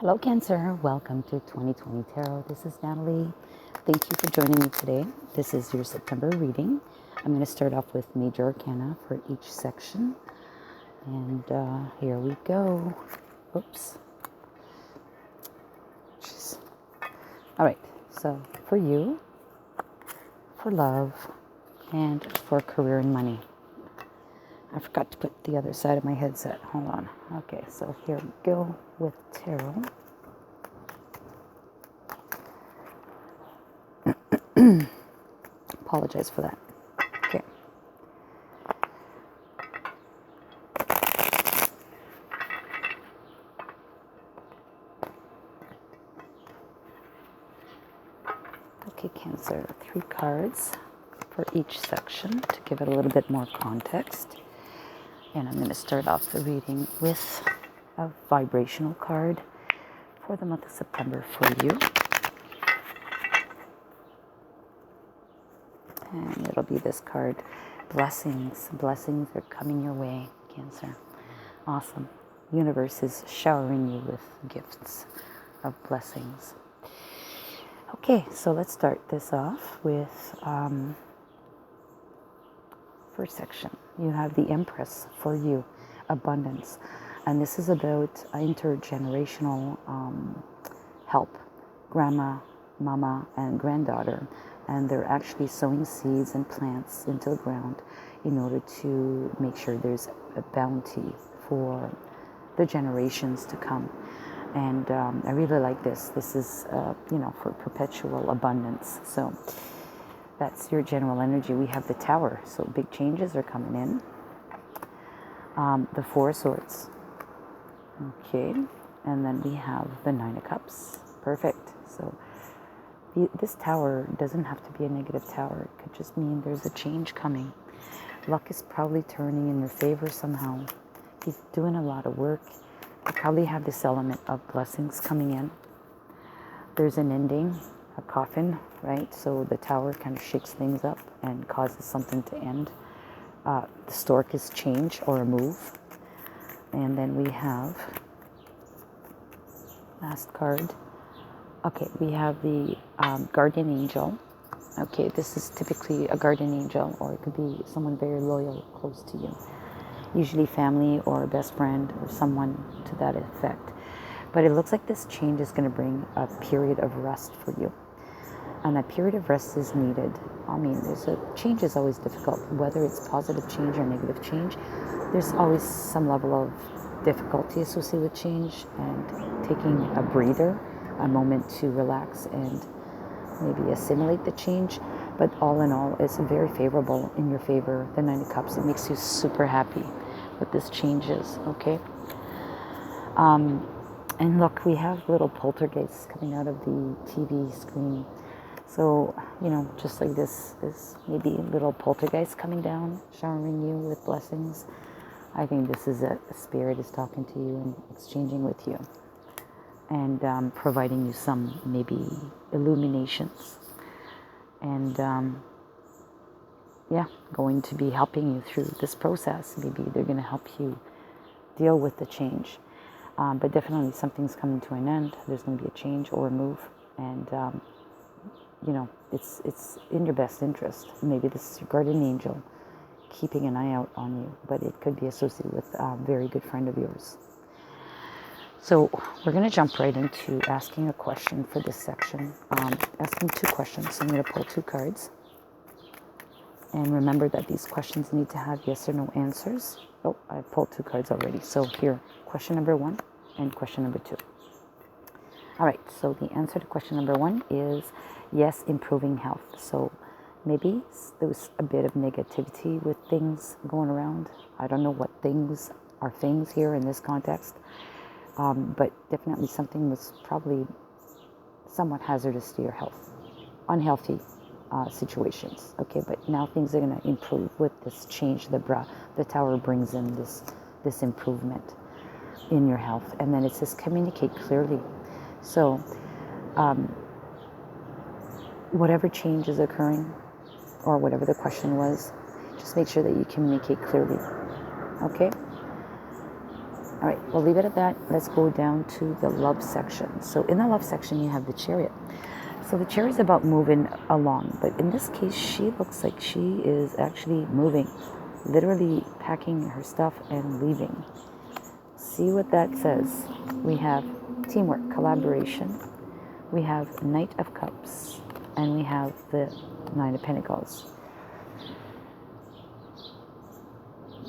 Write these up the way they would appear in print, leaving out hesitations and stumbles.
Hello Cancer, welcome to 2020 Tarot. This is Natalie. Thank you for joining me today. This is your September reading. I'm going to start off with Major Arcana for each section. And here we go. Oops. Jeez. Alright, so for you, for love, and for career and money. I forgot to put the other side of my headset. Hold on. Okay, so here we go with tarot. Apologize for that. Okay. Okay, Cancer. 3 cards for each section to give it a little bit more context. And I'm going to start off the reading with a vibrational card for the month of September for you. And it'll be this card. Blessings. Blessings are coming your way, Cancer. Awesome. Universe is showering you with gifts of blessings. Okay, so let's start this off with first section. You have the Empress for you, abundance. And this is about intergenerational help. Grandma, mama, and granddaughter. And they're actually sowing seeds and plants into the ground in order to make sure there's a bounty for the generations to come. And I really like this. This is, for perpetual abundance. So that's your general energy. We have the Tower. So big changes are coming in. The 4 of Swords. Okay. And then we have the 9 of Cups. Perfect. So this Tower doesn't have to be a negative tower. It could just mean there's a change coming. Luck is probably turning in your favor somehow. He's doing a lot of work. You probably have this element of blessings coming in. There's an ending, a coffin, right? So the Tower kind of shakes things up and causes something to end. The Stork is change or a move. And then we have, last card. Okay, we have the guardian angel. Okay, this is typically a guardian angel, or it could be someone very loyal, close to you. Usually family or a best friend or someone to that effect. But it looks like this change is going to bring a period of rest for you. And that period of rest is needed. I mean, change is always difficult, whether it's positive change or negative change. There's always some level of difficulty associated with change, and taking a breather, a moment to relax and maybe assimilate the change. But all in all, it's very favorable, in your favor, the 9 of Cups. It makes you super happy with this changes, okay? And look, we have little poltergeists coming out of the TV screen. So, just like this maybe little poltergeist coming down, showering you with blessings. I think this is a spirit is talking to you and exchanging with you. And providing you some maybe illuminations. And going to be helping you through this process. Maybe they're going to help you deal with the change. But definitely something's coming to an end. There's going to be a change or a move. And, it's in your best interest. Maybe this is your guardian angel keeping an eye out on you. But it could be associated with a very good friend of yours. So we're going to jump right into asking a question for this section. Asking 2 questions. So I'm going to pull 2 cards. And remember that these questions need to have yes or no answers. Oh, I pulled 2 cards already. So here, question number 1 and question number 2. All right, so the answer to question number 1 is yes, improving health. So maybe there was a bit of negativity with things going around. I don't know what things are things here in this context. But definitely something was probably somewhat hazardous to your health. Unhealthy situations. Okay, but now things are going to improve with this change. The Tower brings in this improvement in your health. And then it says communicate clearly. So whatever change is occurring, or whatever the question was, just make sure that you communicate clearly. Okay? All right, we'll leave it at that. Let's go down to the love section. So in the love section, you have the Chariot. So the Chariot is about moving along, but in this case, she looks like she is actually moving, literally packing her stuff and leaving. See what that says. We have teamwork, collaboration. We have Knight of Cups, and we have the Nine of Pentacles.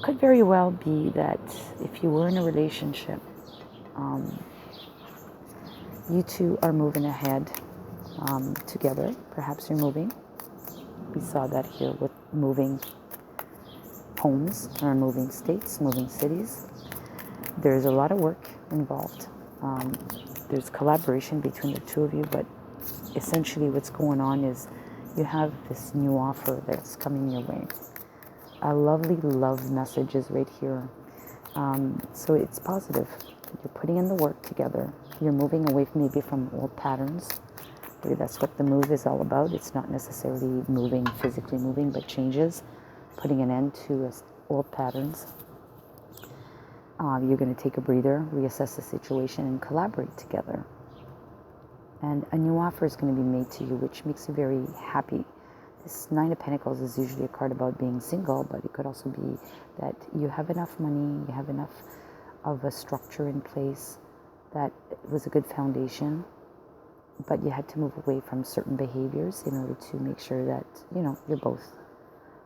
Could very well be that if you were in a relationship, you two are moving ahead together. Perhaps you're moving. We saw that here with moving homes or moving states, moving cities. There's a lot of work involved. There's collaboration between the two of you, but essentially what's going on is you have this new offer that's coming your way. A lovely love message is right here. So it's positive. You're putting in the work together. You're moving away maybe from old patterns. Maybe that's what the move is all about. It's not necessarily moving, physically moving, but changes, putting an end to old patterns. You're going to take a breather, reassess the situation, and collaborate together. And a new offer is going to be made to you, which makes you very happy. This Nine of Pentacles is usually a card about being single, but it could also be that you have enough money, you have enough of a structure in place that was a good foundation, but you had to move away from certain behaviors in order to make sure that, you're both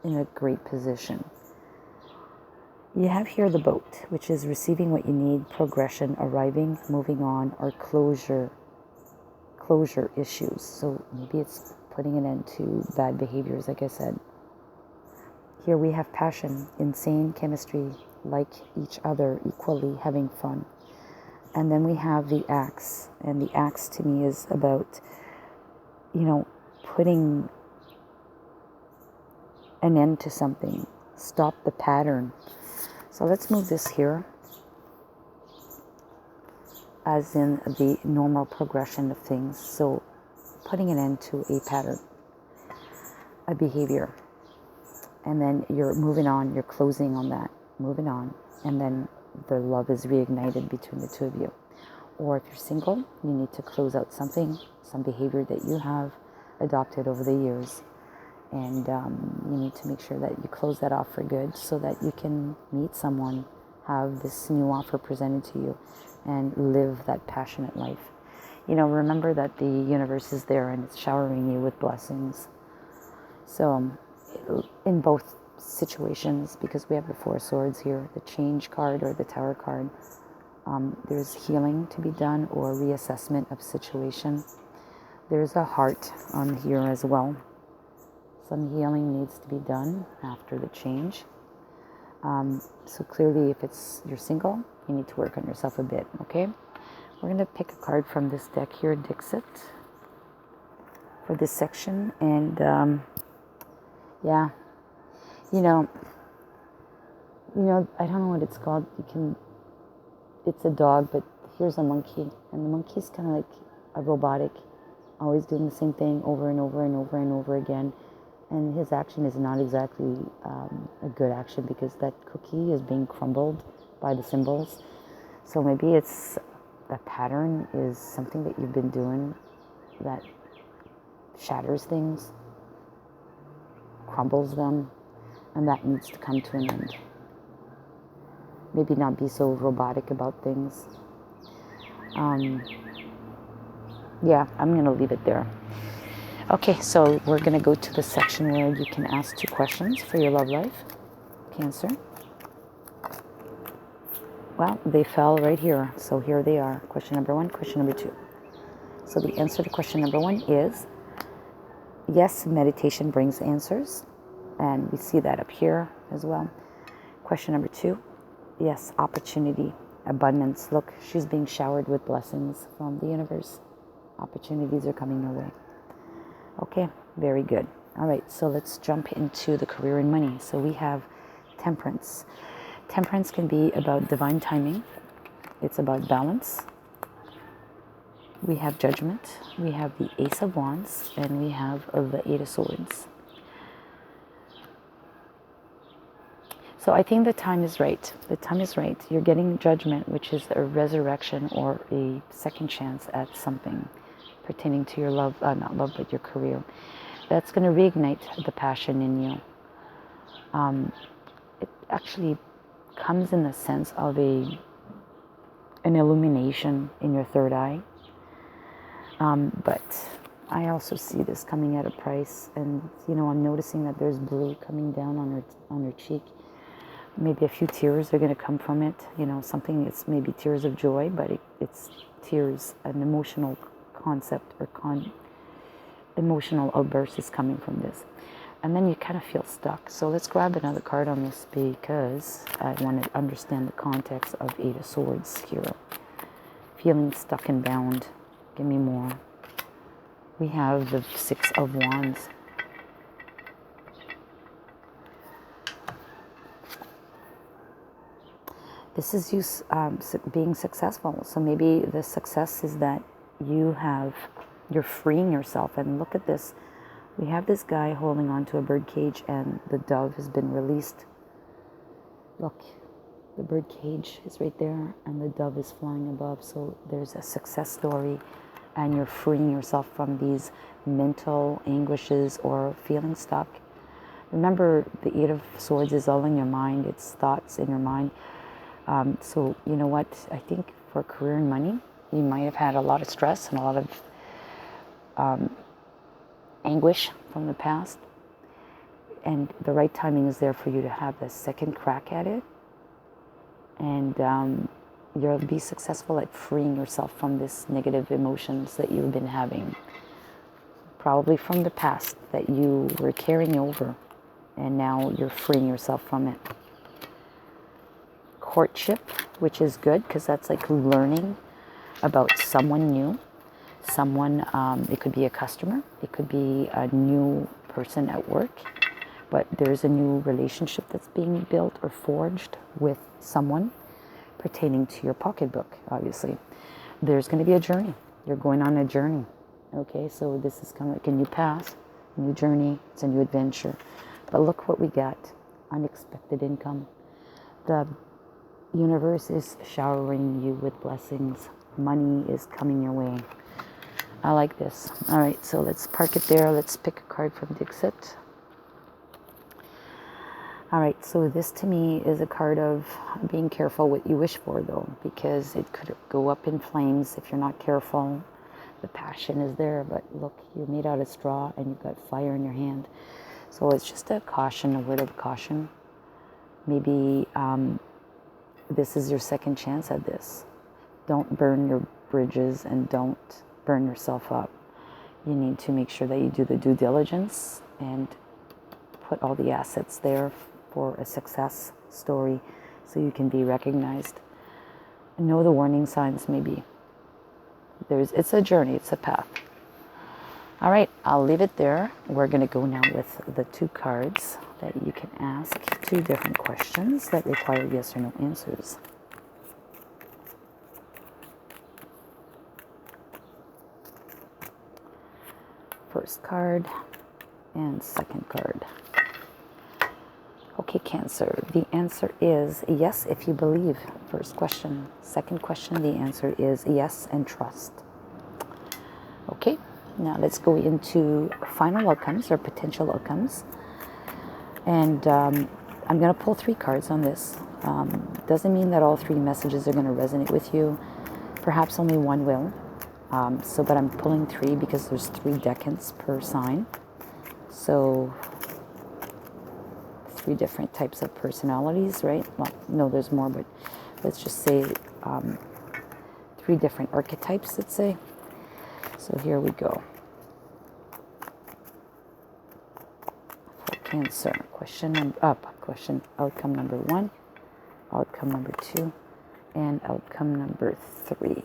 in a great position. You have here the Boat, which is receiving what you need, progression, arriving, moving on, or closure issues. So maybe it's putting an end to bad behaviors, like I said. Here we have passion, insane chemistry, like each other, equally having fun. And then we have the Axe, and the Axe to me is about, putting an end to something, stop the pattern. So let's move this here, as in the normal progression of things. So putting an end to a pattern, a behavior, and then you're moving on, you're closing on that, moving on, and then the love is reignited between the two of you. Or if you're single, you need to close out something, some behavior that you have adopted over the years, and you need to make sure that you close that off for good so that you can meet someone, have this new offer presented to you, and live that passionate life. Remember that the universe is there and it's showering you with blessings. So in both situations, because we have the Four of Swords here, the Change card or the Tower card, there's healing to be done or reassessment of situation. There's a Heart on here as well. Some healing needs to be done after the change. So clearly, if you're single, you need to work on yourself a bit, okay? We're going to pick a card from this deck here, Dixit, for this section. And, I don't know what it's called. It's a dog, but here's a monkey. And the monkey's kind of like a robotic, always doing the same thing over and over and over and over again. And his action is not exactly a good action because that cookie is being crumbled by the symbols. So maybe it's a pattern is something that you've been doing that shatters things, crumbles them, and that needs to come to an end. Maybe not be so robotic about things. I'm going to leave it there. Okay, so we're going to go to the section where you can ask 2 questions for your love life, Cancer. Well, they fell right here, so here they are. Question number 1, question number 2. So the answer to question number 1 is, yes, meditation brings answers, and we see that up here as well. Question number 2, yes, opportunity, abundance. Look, she's being showered with blessings from the universe. Opportunities are coming her way. Okay, very good. All right, so let's jump into the career and money. So we have Temperance. Temperance can be about divine timing. It's about balance. We have Judgment. We have the Ace of Wands, and we have the Eight of Swords. So I think the time is right. The time is right. You're getting judgment, which is a resurrection or a second chance at something pertaining to your love, not love, but your career. That's going to reignite the passion in you. It actually comes in the sense of an illumination in your third eye. But I also see this coming at a price, and I'm noticing that there's blue coming down on her cheek. Maybe a few tears are going to come from it. Something, it's maybe tears of joy, but it's tears, an emotional concept or emotional outburst is coming from this. And then you kind of feel stuck. So let's grab another card on this because I want to understand the context of Eight of Swords here. Feeling stuck and bound. Give me more. We have the Six of Wands. This is you being successful. So maybe the success is that you're freeing yourself. And look at this. We have this guy holding on to a bird cage and the dove has been released. Look, the bird cage is right there and the dove is flying above. So there's a success story and you're freeing yourself from these mental anguishes or feeling stuck. Remember, the Eight of Swords is all in your mind. It's thoughts in your mind. So you know what? I think for career and money, you might have had a lot of stress and a lot of anguish from the past. And the right timing is there for you to have the second crack at it. And you'll be successful at freeing yourself from this negative emotions that you've been having. Probably from the past that you were carrying over. And now you're freeing yourself from it. Courtship, which is good because that's like learning about someone new. Someone, it could be a customer, it could be a new person at work, but there's a new relationship that's being built or forged with someone pertaining to your pocketbook, obviously. There's going to be a journey. You're going on a journey. Okay, so this is kind of like a new path, a new journey, it's a new adventure. But look what we got. Unexpected income. The universe is showering you with blessings. Money is coming your way. I like this. All right, so let's park it there. Let's pick a card from Dixit. All right, so this to me is a card of being careful what you wish for, though, because it could go up in flames if you're not careful. The passion is there, but look, you're made out of straw and you've got fire in your hand. So it's just a caution, a word of caution. Maybe this is your second chance at this. Don't burn your bridges and don't burn yourself up. You need to make sure that you do the due diligence and put all the assets there for a success story so you can be recognized. Know the warning signs maybe. It's a journey, it's a path. All right, I'll leave it there. We're going to go now with the two cards that you can ask, two different questions that require yes or no answers. First card and second card. Okay, Cancer, the answer is yes if you believe. First question. Second question, the answer is yes and trust. Okay, now let's go into final outcomes or potential outcomes. And I'm going to pull 3 cards on this. Doesn't mean that all 3 messages are going to resonate with you. Perhaps only one will. But I'm pulling 3 because there's 3 decans per sign. So 3 different types of personalities, right? Well, no, there's more, but let's just say 3 different archetypes, let's say. So here we go. For Cancer, outcome number 1, outcome number 2, and outcome number 3.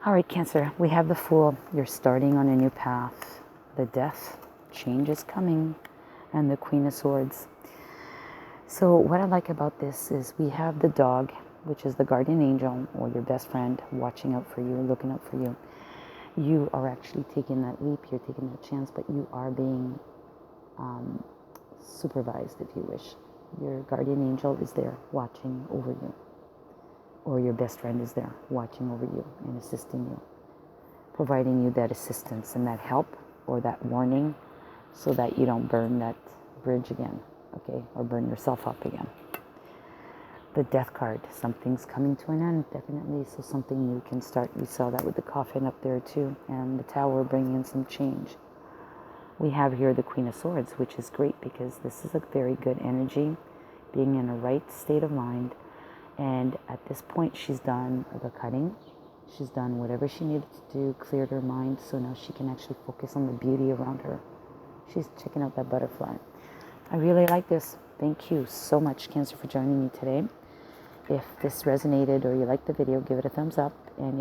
All right, Cancer, we have the Fool. You're starting on a new path. The Death, change is coming, and the Queen of Swords. So what I like about this is we have the dog, which is the guardian angel or your best friend watching out for you, looking out for you. You are actually taking that leap, you're taking that chance, but you are being supervised, if you wish. Your guardian angel is there watching over you, or your best friend is there watching over you and assisting you, providing you that assistance and that help or that warning so that you don't burn that bridge again, okay, or burn yourself up again. The death card, something's coming to an end, definitely, so something new can start. We saw that with the coffin up there too, and the tower bringing in some change. We have here the Queen of Swords, which is great because this is a very good energy, being in a right state of mind. And at this point, she's done the cutting. She's done whatever she needed to do, cleared her mind, so now she can actually focus on the beauty around her. She's checking out that butterfly. I really like this. Thank you so much, Cancer, for joining me today. If this resonated or you liked the video, give it a thumbs up. And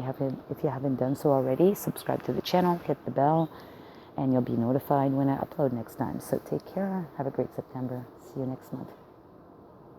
if you haven't done so already, subscribe to the channel, hit the bell, and you'll be notified when I upload next time. So take care. Have a great September. See you next month.